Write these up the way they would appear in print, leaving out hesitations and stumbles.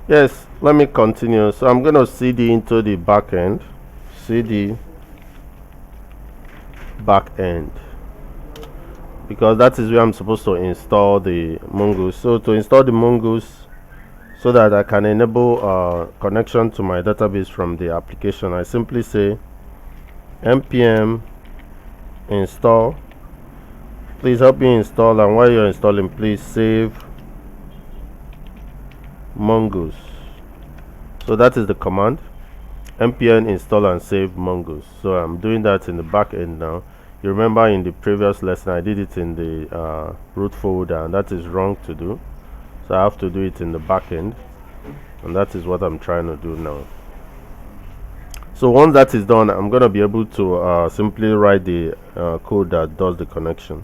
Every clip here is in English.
Yes, let me continue. So I'm going to cd into the backend, cd backend, because that is where I'm supposed to install the mongoose. So to install the mongoose, so that I can enable connection to my database from the application, I simply say npm install. Please help me install, and while you're installing, please save mongoose. So that is the command, npm install and save mongoose. So I'm doing that in the back end now. You remember in the previous lesson I did it in the root folder, and that is wrong to do. So I have to do it in the back end, and that is what I'm trying to do now. So once that is done, I'm going to be able to simply write the code that does the connection.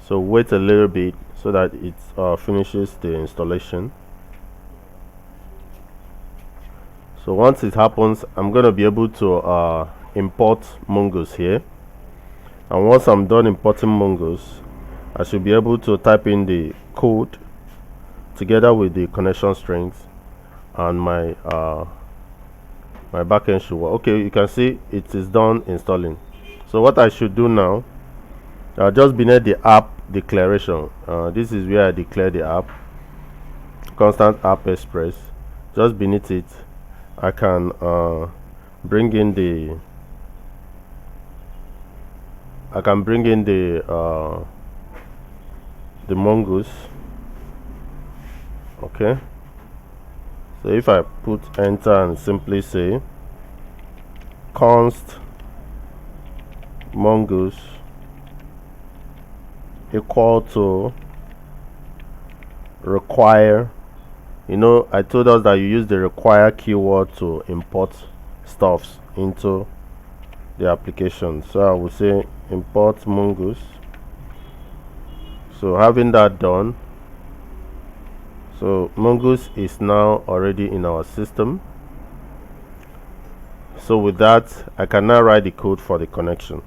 So wait a little bit so that it finishes the installation. So once it happens, I'm going to be able to import mongoose here. And once I'm done importing mongoose, I should be able to type in the code together with the connection strings, and my my backend should work. Okay, you can see it is done installing. So what I should do now, just beneath the app declaration, this is where I declare the app, constant app express. Just beneath it, I can bring in the mongoose. Okay, so if I put enter and simply say const mongoose equal to require, I told us that you use the require keyword to import stuffs into the application. So I will say import mongoose. So having that done, so mongoose is now already in our system. So with that, I can now write the code for the connection.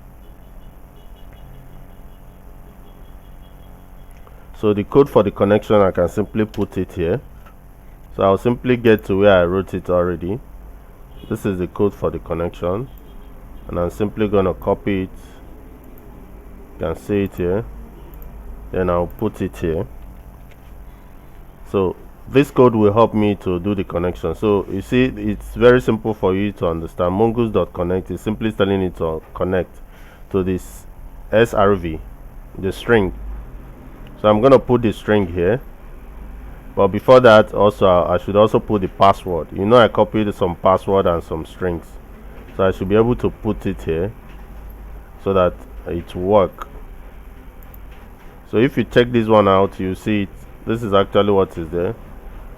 So the code for the connection, I can simply put it here. So I'll simply get to where I wrote it already. This is the code for the connection, and I'm simply gonna copy it. You can see it here. Then I'll put it here. So this code will help me to do the connection. So you see, it's very simple for you to understand. mongoose.connect is simply telling it to connect to this srv, the string. So I'm going to put the string here, but before that also I should also put the password. I copied some password and some strings, so I should be able to put it here so that it will work. So if you check this one out, you see it. This is actually what is there.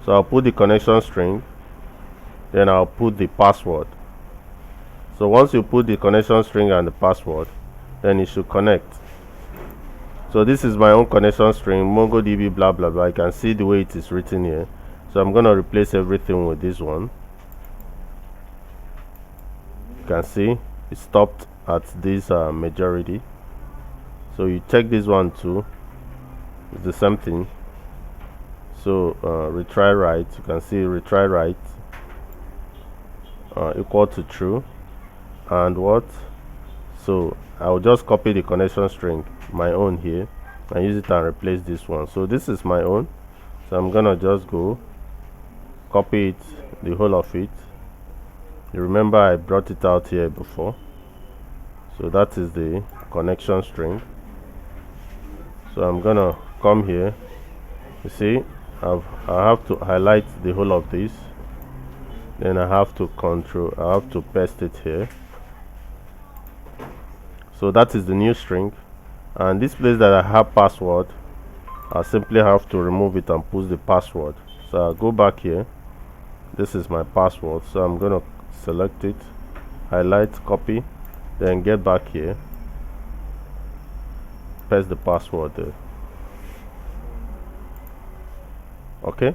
So I'll put the connection string, then I'll put the password. So once you put the connection string and the password, then it should connect. So this is my own connection string, mongoDB blah blah blah. You can see the way it is written here. So I'm going to replace everything with this one. You can see it stopped at this majority. So you check this one too, it's the same thing. So retry right, you can see retry right equal to true, and what? So I'll just copy the connection string, my own here, and use it and replace this one. So this is my own, so I'm gonna just go copy it, the whole of it. You remember I brought it out here before. So that is the connection string. So I'm gonna come here, you see I have to highlight the whole of this, then I have to paste it here. So that is the new string, and this place that I have password, I simply have to remove it and put the password. So I'll go back here, this is my password, so I'm gonna select it, highlight, copy, then get back here, paste the password there. Okay,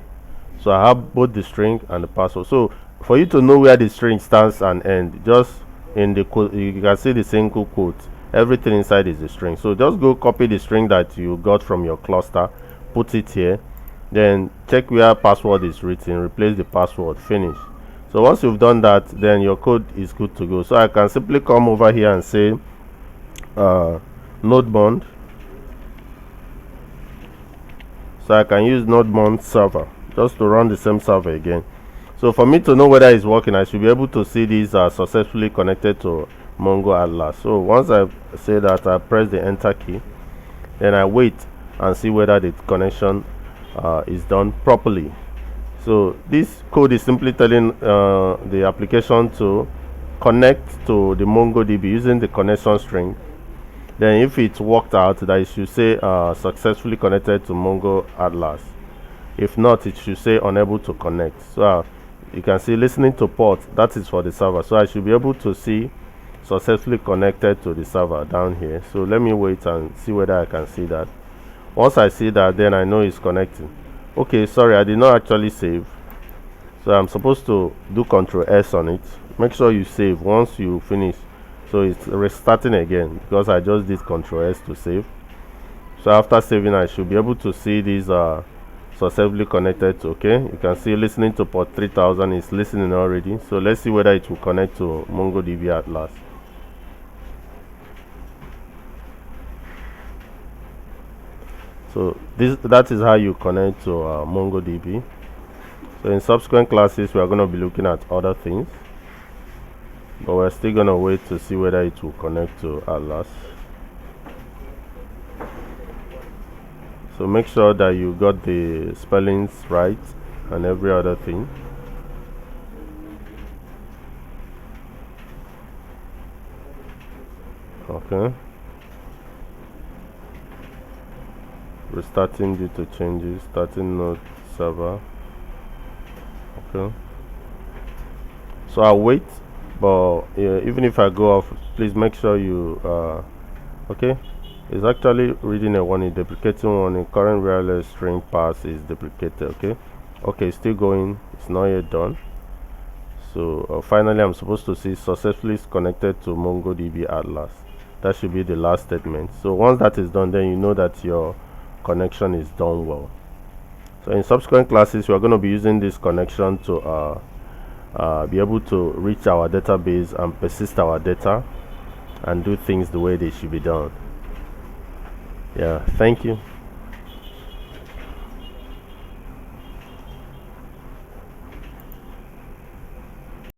so I have both the string and the password. So for you to know where the string starts and ends, just in the code you can see the single quote. everything inside is a string. So just go copy the string that you got from your cluster, put it here, then check where password is written, replace the password, finish. So once you've done that, then your code is good to go. So I can simply come over here and say node bond. So I can use node bond server just to run the same server again. So for me to know whether it's working, I should be able to see these are successfully connected to Mongo Atlas. So once I say that, I press the enter key, then I wait and see whether the connection is done properly. So this code is simply telling the application to connect to the mongoDB using the connection string. Then if it worked out, that it should say successfully connected to Mongo Atlas. If not, it should say unable to connect. So you can see listening to port, that is for the server. So I should be able to see successfully connected to the server down here. So let me wait and see whether I can see that. Once I see that, then I know it's connecting. Okay, sorry, I did not actually save. So I'm supposed to do Ctrl S on it. Make sure you save once you finish. So it's restarting again because I just did Ctrl S to save. So after saving, I should be able to see these successfully connected to, okay, you can see listening to port 3000 is listening already. So let's see whether it will connect to mongoDB Atlas. So that is how you connect to mongoDB. So in subsequent classes, we are going to be looking at other things, but we're still going to wait to see whether it will connect to Atlas. So make sure that you got the spellings right and every other thing. Okay. Restarting due to changes, starting node server. Okay. So I'll wait, but even if I go off, please make sure you okay. It's actually reading a warning, deprecating warning, current wireless string pass is deprecated. Okay, still going, it's not yet done. So finally I'm supposed to see successfully connected to mongoDB Atlas. That should be the last statement. So once that is done, then you know that your connection is done well. So in subsequent classes, we are going to be using this connection to be able to reach our database and persist our data and do things the way they should be done. Yeah, thank you.